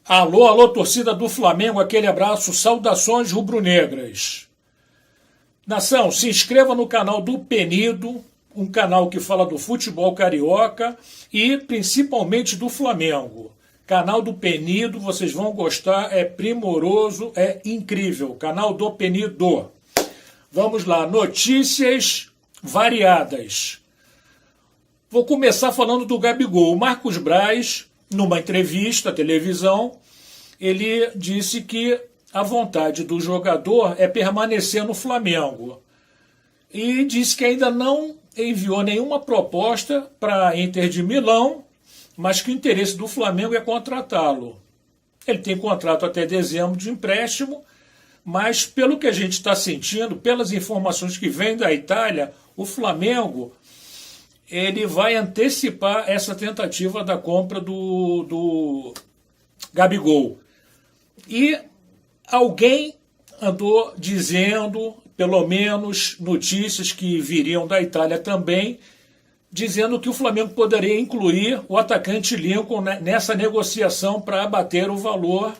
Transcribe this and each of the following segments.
Alô, alô, torcida do Flamengo, aquele abraço, saudações rubro-negras. Nação, se inscreva no canal do Penido, um canal que fala do futebol carioca e principalmente do Flamengo. Canal do Penido, vocês vão gostar, é primoroso, é incrível. Canal do Penido. Vamos lá, notícias variadas. Vou começar falando do Gabigol. O Marcos Braz, numa entrevista à televisão, ele disse que a vontade do jogador é permanecer no Flamengo. E disse que ainda não enviou nenhuma proposta para a Inter de Milão, mas que o interesse do Flamengo é contratá-lo. Ele tem contrato até dezembro de empréstimo, mas pelo que a gente está sentindo, pelas informações que vêm da Itália, o Flamengo ele vai antecipar essa tentativa da compra do Gabigol. E alguém andou dizendo, pelo menos notícias que viriam da Itália também, dizendo que o Flamengo poderia incluir o atacante Lincoln nessa negociação para abater o valor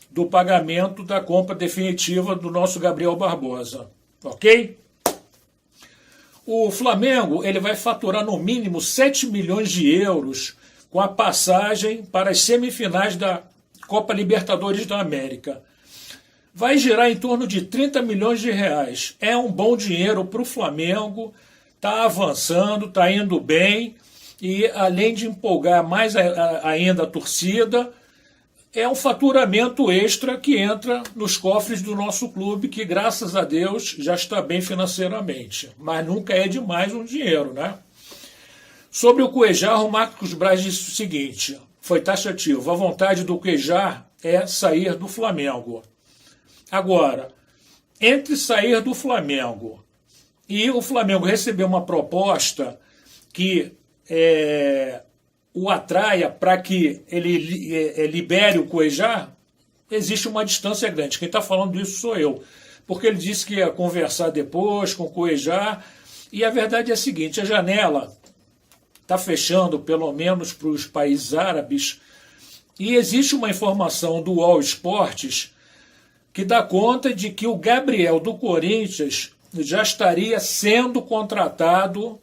do pagamento da compra definitiva do nosso Gabriel Barbosa. Ok? O Flamengo ele vai faturar no mínimo 7 milhões de euros com a passagem para as semifinais da Copa Libertadores da América. Vai girar em torno de 30 milhões de reais. É um bom dinheiro para o Flamengo, está avançando, está indo bem e além de empolgar mais ainda a torcida, é um faturamento extra que entra nos cofres do nosso clube, que graças a Deus já está bem financeiramente. Mas nunca é demais um dinheiro, né? Sobre o Cuéllar, o Marcos Braz disse o seguinte, foi taxativo, a vontade do Cuéllar é sair do Flamengo. Agora, entre sair do Flamengo e o Flamengo receber uma proposta que o atraia para que ele libere o Cuéllar, existe uma distância grande. Quem está falando isso sou eu. Porque ele disse que ia conversar depois com o Cuéllar. E a verdade é a seguinte, a janela está fechando, pelo menos para os países árabes, e existe uma informação do All Sports que dá conta de que o Gabriel do Corinthians já estaria sendo contratado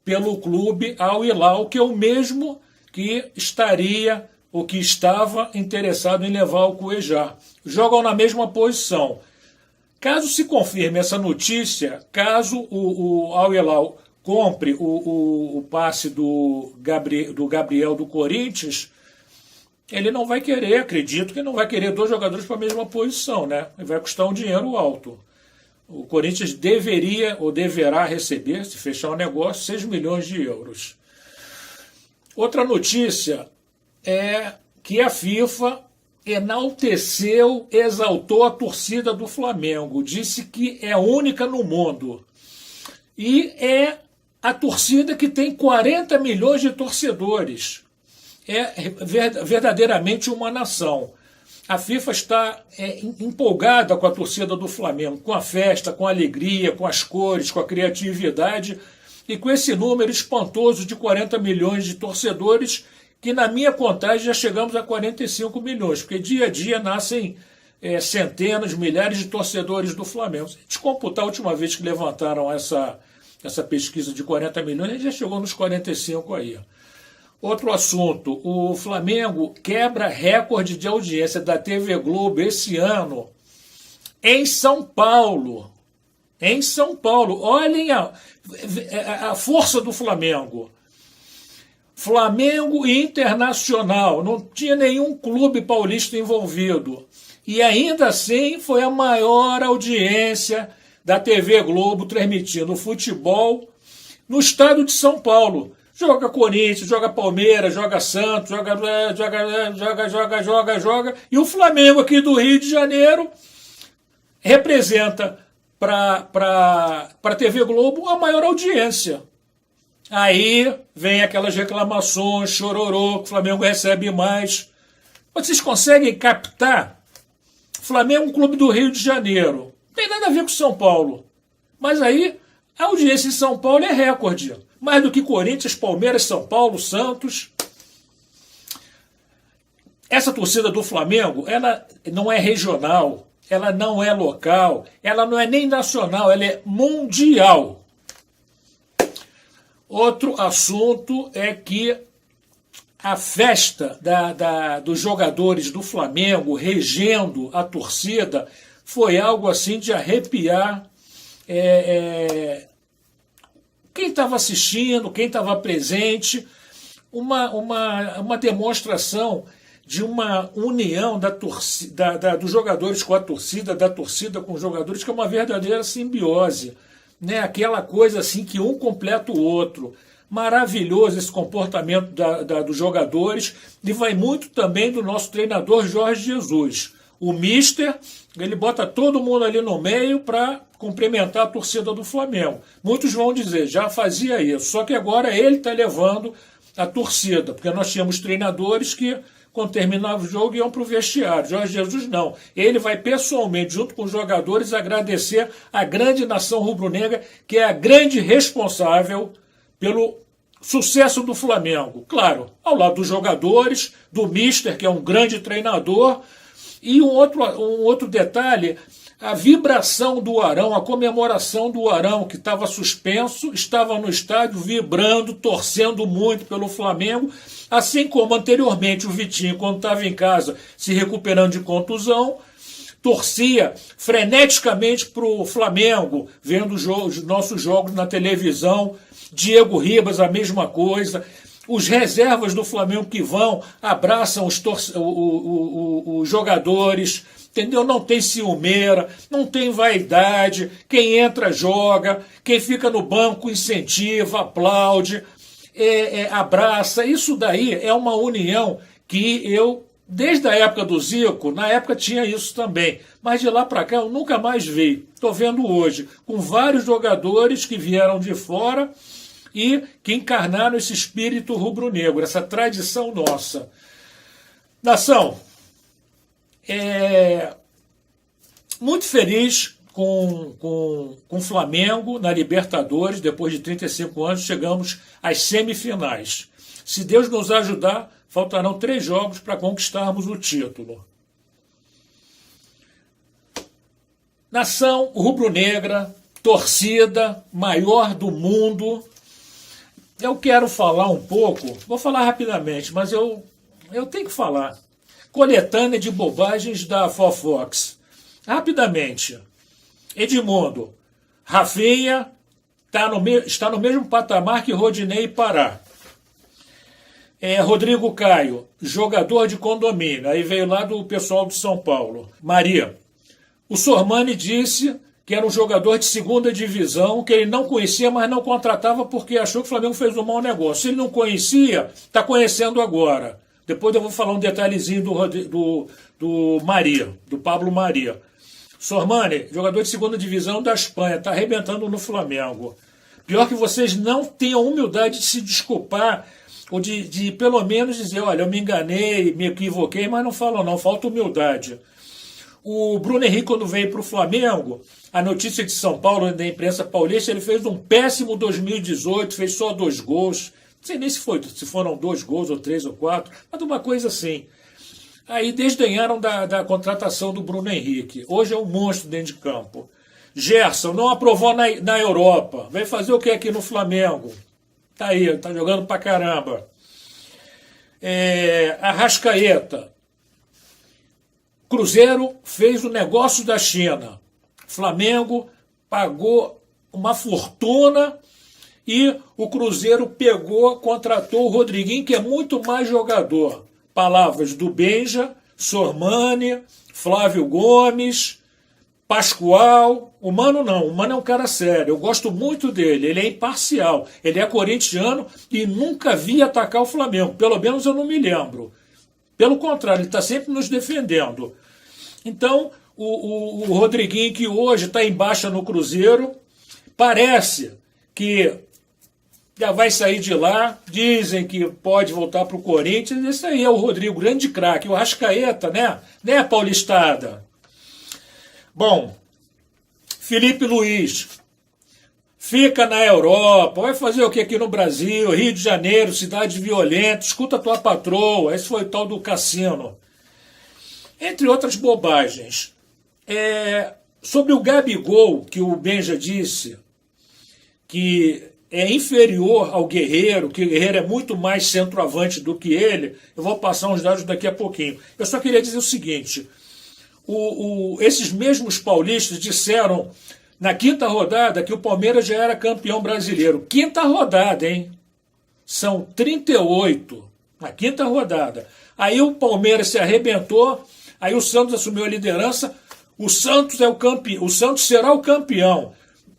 pelo clube Al Hilal, que é o mesmo que estaria ou que estava interessado em levar o Cuéllar. Jogam na mesma posição. Caso se confirme essa notícia, caso o Al Hilal compre o passe do Gabriel do Corinthians, ele não vai querer, acredito que não vai querer dois jogadores para a mesma posição, né? Vai custar um dinheiro alto. O Corinthians deveria ou deverá receber, se fechar o negócio, 6 milhões de euros. Outra notícia é que a FIFA enalteceu, exaltou a torcida do Flamengo, disse que é única no mundo. E é a torcida que tem 40 milhões de torcedores. É verdadeiramente uma nação. A FIFA está empolgada com a torcida do Flamengo, com a festa, com a alegria, com as cores, com a criatividade e com esse número espantoso de 40 milhões de torcedores, que na minha contagem já chegamos a 45 milhões, porque dia a dia nascem centenas, milhares de torcedores do Flamengo. Se a gente computar a última vez que levantaram essa pesquisa de 40 milhões, a gente já chegou nos 45 aí. Outro assunto, o Flamengo quebra recorde de audiência da TV Globo esse ano em São Paulo. Em São Paulo. Olhem a força do Flamengo. Flamengo e Internacional. Não tinha nenhum clube paulista envolvido. E ainda assim foi a maior audiência da TV Globo transmitindo futebol no estado de São Paulo. Joga Corinthians, joga Palmeiras, joga Santos, joga. E o Flamengo aqui do Rio de Janeiro representa para a TV Globo a maior audiência. Aí vem aquelas reclamações, chororô, que o Flamengo recebe mais. Vocês conseguem captar? Flamengo é um clube do Rio de Janeiro. Não tem nada a ver com São Paulo. Mas aí a audiência em São Paulo é recorde. Mais do que Corinthians, Palmeiras, São Paulo, Santos. essa torcida do Flamengo, ela não é regional, ela não é local, ela não é nem nacional, ela é mundial. Outro assunto é que a festa dos jogadores do Flamengo regendo a torcida foi algo assim de arrepiar quem estava assistindo, quem estava presente, uma demonstração de uma união dos jogadores com a torcida, da torcida com os jogadores, que é uma verdadeira simbiose, né? Aquela coisa assim que um completa o outro. Maravilhoso esse comportamento dos jogadores, e vai muito também do nosso treinador Jorge Jesus. O Mister, ele bota todo mundo ali no meio para cumprimentar a torcida do Flamengo. Muitos vão dizer, já fazia isso, só que agora ele está levando a torcida, porque nós tínhamos treinadores que, quando terminava o jogo, iam para o vestiário. Jorge Jesus não. Ele vai pessoalmente, junto com os jogadores, agradecer a grande nação rubro-negra, que é a grande responsável pelo sucesso do Flamengo. Claro, ao lado dos jogadores, do Mister, que é um grande treinador, e um outro detalhe, a vibração do Arão, a comemoração do Arão, que estava suspenso, estava no estádio vibrando, torcendo muito pelo Flamengo, assim como anteriormente o Vitinho, quando estava em casa se recuperando de contusão, torcia freneticamente para o Flamengo, vendo os nossos jogos na televisão. Diego Ribas, a mesma coisa. Os reservas do Flamengo que vão, abraçam os jogadores, entendeu? Não tem ciumeira, não tem vaidade. Quem entra, joga. Quem fica no banco, incentiva, aplaude, abraça. Isso daí é uma união que eu, desde a época do Zico, na época tinha isso também, mas de lá para cá eu nunca mais vi. Estou vendo hoje, com vários jogadores que vieram de fora e que encarnaram esse espírito rubro-negro, essa tradição nossa. Nação, muito feliz com o Flamengo na Libertadores. Depois de 35 anos, chegamos às semifinais. Se Deus nos ajudar, faltarão 3 jogos para conquistarmos o título. Nação rubro-negra, torcida maior do mundo. Eu quero falar um pouco, vou falar rapidamente, mas eu tenho que falar. Coletânea de bobagens da Fofox. Rapidamente. Edmundo, Rafinha está no mesmo patamar que Rodinei e Pará. Rodrigo Caio, jogador de condomínio. Aí veio lá do pessoal de São Paulo. Maria, o Sormani disse que era um jogador de segunda divisão, que ele não conhecia, mas não contratava porque achou que o Flamengo fez um mau negócio. Se ele não conhecia, está conhecendo agora. Depois eu vou falar um detalhezinho do Maria, do Pablo Maria. Sormani, jogador de segunda divisão da Espanha, está arrebentando no Flamengo. Pior que vocês não tenham humildade de se desculpar, ou de pelo menos dizer, olha, eu me enganei, me equivoquei, mas não falam não, falta humildade. O Bruno Henrique, quando veio para o Flamengo, a notícia de São Paulo, da imprensa paulista, ele fez um péssimo 2018, fez só 2 gols. Não sei nem se foram 2 gols, ou 3 ou 4, mas uma coisa assim. Aí desdenharam da contratação do Bruno Henrique. Hoje é um monstro dentro de campo. Gerson não aprovou na Europa. Vai fazer o que aqui no Flamengo? Tá aí, tá jogando pra caramba. Arrascaeta. Cruzeiro fez o negócio da China. Flamengo pagou uma fortuna e o Cruzeiro contratou o Rodriguinho, que é muito mais jogador. Palavras do Benja, Sormani, Flávio Gomes, Pascoal. O Mano não, o Mano é um cara sério, eu gosto muito dele, ele é imparcial, ele é corintiano e nunca vi atacar o Flamengo, pelo menos eu não me lembro. Pelo contrário, ele está sempre nos defendendo. Então, o Rodriguinho, que hoje está em baixa no Cruzeiro, parece que já vai sair de lá, dizem que pode voltar para o Corinthians. Esse aí é o Rodrigo, grande craque. O Arrascaeta, né, Paulistada? Bom, Felipe Luiz fica na Europa, vai fazer o que aqui no Brasil, Rio de Janeiro, cidade violenta, escuta a tua patroa, esse foi o tal do cassino. Entre outras bobagens. Sobre o Gabigol, que o Benja disse, que é inferior ao Guerreiro, que o Guerreiro é muito mais centroavante do que ele, eu vou passar uns dados daqui a pouquinho. Eu só queria dizer o seguinte, esses mesmos paulistas disseram na quinta rodada que o Palmeiras já era campeão brasileiro. Quinta rodada, hein? São 38 na quinta rodada. Aí o Palmeiras se arrebentou, aí o Santos assumiu a liderança, o Santos é o campeão, o Santos será o campeão.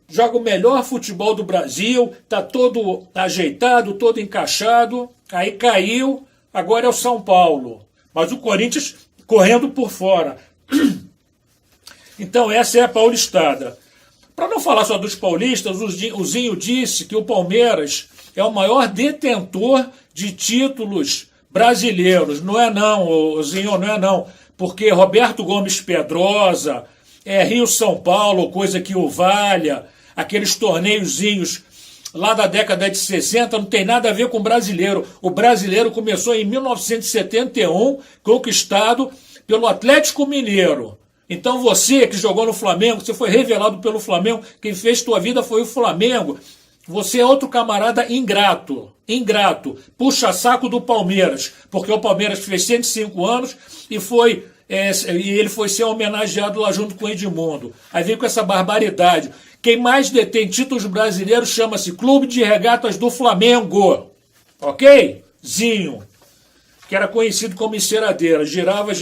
Joga o melhor futebol do Brasil, está todo ajeitado, todo encaixado, aí caiu, agora é o São Paulo. Mas o Corinthians correndo por fora. Então essa é a paulistada. Para não falar só dos paulistas, o Zinho disse que o Palmeiras é o maior detentor de títulos brasileiros. Não é não, Zinho, não é não. Porque Roberto Gomes Pedrosa, Rio-São Paulo, coisa que o valha, aqueles torneiozinhos lá da década de 60, não tem nada a ver com o brasileiro. O brasileiro começou em 1971, conquistado pelo Atlético Mineiro. Então você que jogou no Flamengo, você foi revelado pelo Flamengo, quem fez tua vida foi o Flamengo. Você é outro camarada ingrato, puxa saco do Palmeiras, porque o Palmeiras fez 105 anos e ele foi ser homenageado lá junto com o Edmundo. Aí vem com essa barbaridade. Quem mais detém títulos brasileiros chama-se Clube de Regatas do Flamengo. Ok? Zinho. Que era conhecido como enceradeira. Girava.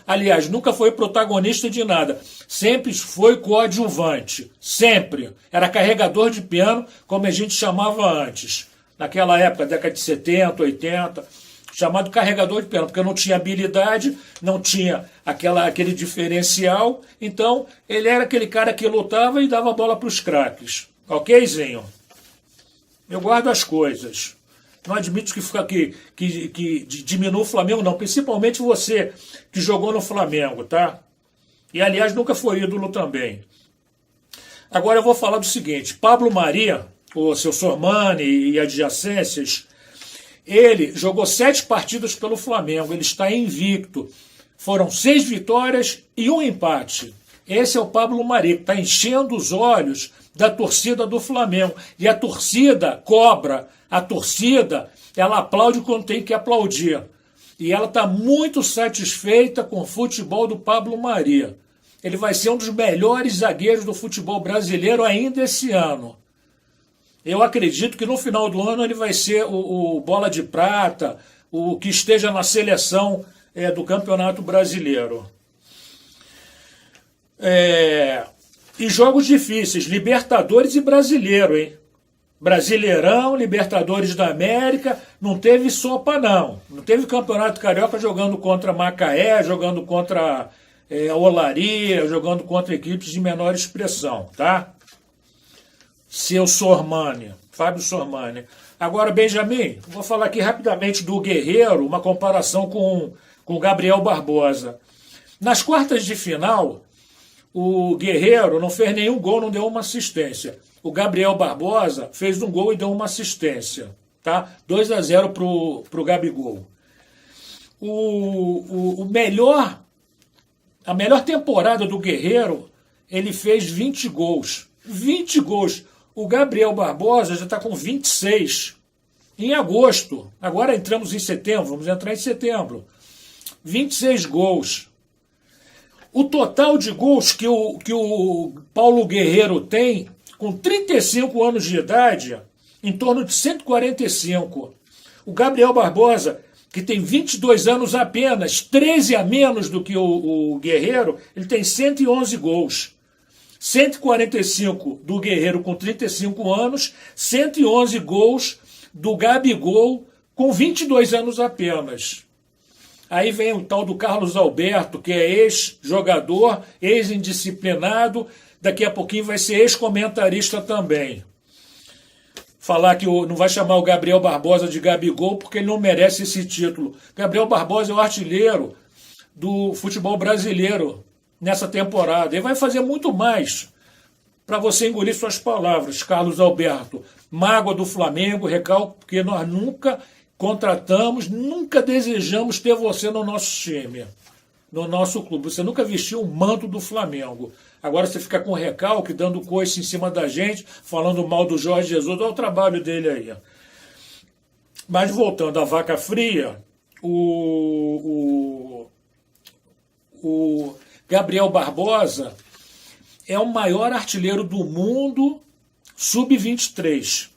Aliás, nunca foi protagonista de nada. Sempre foi coadjuvante. Sempre. Era carregador de piano, como a gente chamava antes. Naquela época, década de 70, 80. Chamado carregador de piano, porque não tinha habilidade, não tinha aquele diferencial. Então, ele era aquele cara que lutava e dava bola para os craques. Ok, Zinho? Eu guardo as coisas. Não admito que diminua o Flamengo, não. Principalmente você que jogou no Flamengo, tá? E, aliás, nunca foi ídolo também. Agora eu vou falar do seguinte. Pablo Maria, o seu Sormani e adjacências, ele jogou 7 partidas pelo Flamengo. Ele está invicto. Foram 6 vitórias e 1 empate. Esse é o Pablo Maria, que está enchendo os olhos da torcida do Flamengo. E a torcida cobra. A torcida, ela aplaude quando tem que aplaudir. E ela está muito satisfeita com o futebol do Pablo Maria. Ele vai ser um dos melhores zagueiros do futebol brasileiro ainda esse ano. Eu acredito que no final do ano ele vai ser o bola de prata, o que esteja na seleção do Campeonato Brasileiro. E jogos difíceis, Libertadores e Brasileiro, hein? Brasileirão, Libertadores da América, não teve sopa não. Não teve Campeonato Carioca jogando contra Macaé, jogando contra Olaria, jogando contra equipes de menor expressão, tá? Seu Sormani, Fábio Sormani. Agora, Benjamin, vou falar aqui rapidamente do Guerreiro, uma comparação com o Gabriel Barbosa. Nas quartas de final, o Guerreiro não fez nenhum gol, não deu uma assistência. O Gabriel Barbosa fez um gol e deu uma assistência. Tá? 2-0 pro Gabigol. A melhor temporada do Guerreiro, ele fez 20 gols. 20 gols. O Gabriel Barbosa já está com 26. Em agosto. Agora entramos em setembro. Vamos entrar em setembro. 26 gols. O total de gols que o Paulo Guerreiro tem, com 35 anos de idade, em torno de 145. O Gabriel Barbosa, que tem 22 anos apenas, 13 a menos do que o Guerreiro, ele tem 111 gols. 145 do Guerreiro com 35 anos, 111 gols do Gabigol com 22 anos apenas. Aí vem o tal do Carlos Alberto, que é ex-jogador, ex-indisciplinado, daqui a pouquinho vai ser ex-comentarista também. Falar que não vai chamar o Gabriel Barbosa de Gabigol porque ele não merece esse título. Gabriel Barbosa é o artilheiro do futebol brasileiro nessa temporada. Ele vai fazer muito mais para você engolir suas palavras, Carlos Alberto. Mágoa do Flamengo, recalco, porque nós nunca contratamos, nunca desejamos ter você no nosso time, no nosso clube. Você nunca vestiu o manto do Flamengo. Agora você fica com recalque, dando coice em cima da gente, falando mal do Jorge Jesus. Olha o trabalho dele aí. Mas voltando à vaca fria, o Gabriel Barbosa é o maior artilheiro do mundo sub-23.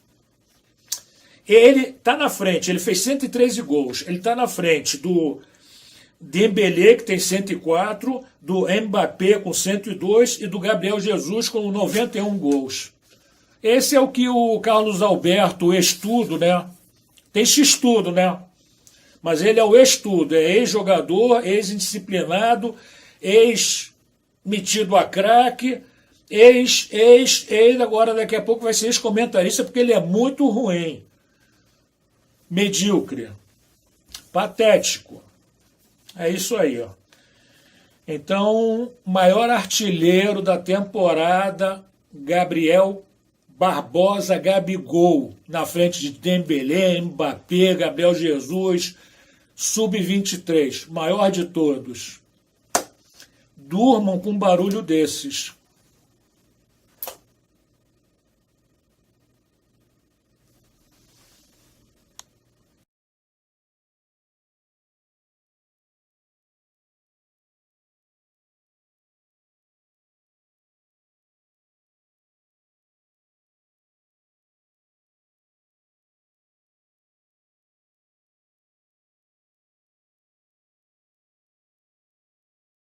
Ele está na frente, ele fez 113 gols. Ele está na frente do Dembélé, que tem 104, do Mbappé com 102 e do Gabriel Jesus com 91 gols. Esse é o que o Carlos Alberto, o ex-tudo, né? Tem X-tudo, né? Mas ele é o ex-tudo, é ex-jogador, ex-indisciplinado, ex-metido a craque, agora daqui a pouco vai ser ex-comentarista porque ele é muito ruim. Medíocre. Patético. É isso aí, ó. Então, maior artilheiro da temporada, Gabriel Barbosa Gabigol, na frente de Dembélé, Mbappé, Gabriel Jesus, sub-23, maior de todos. Durmam com um barulho desses.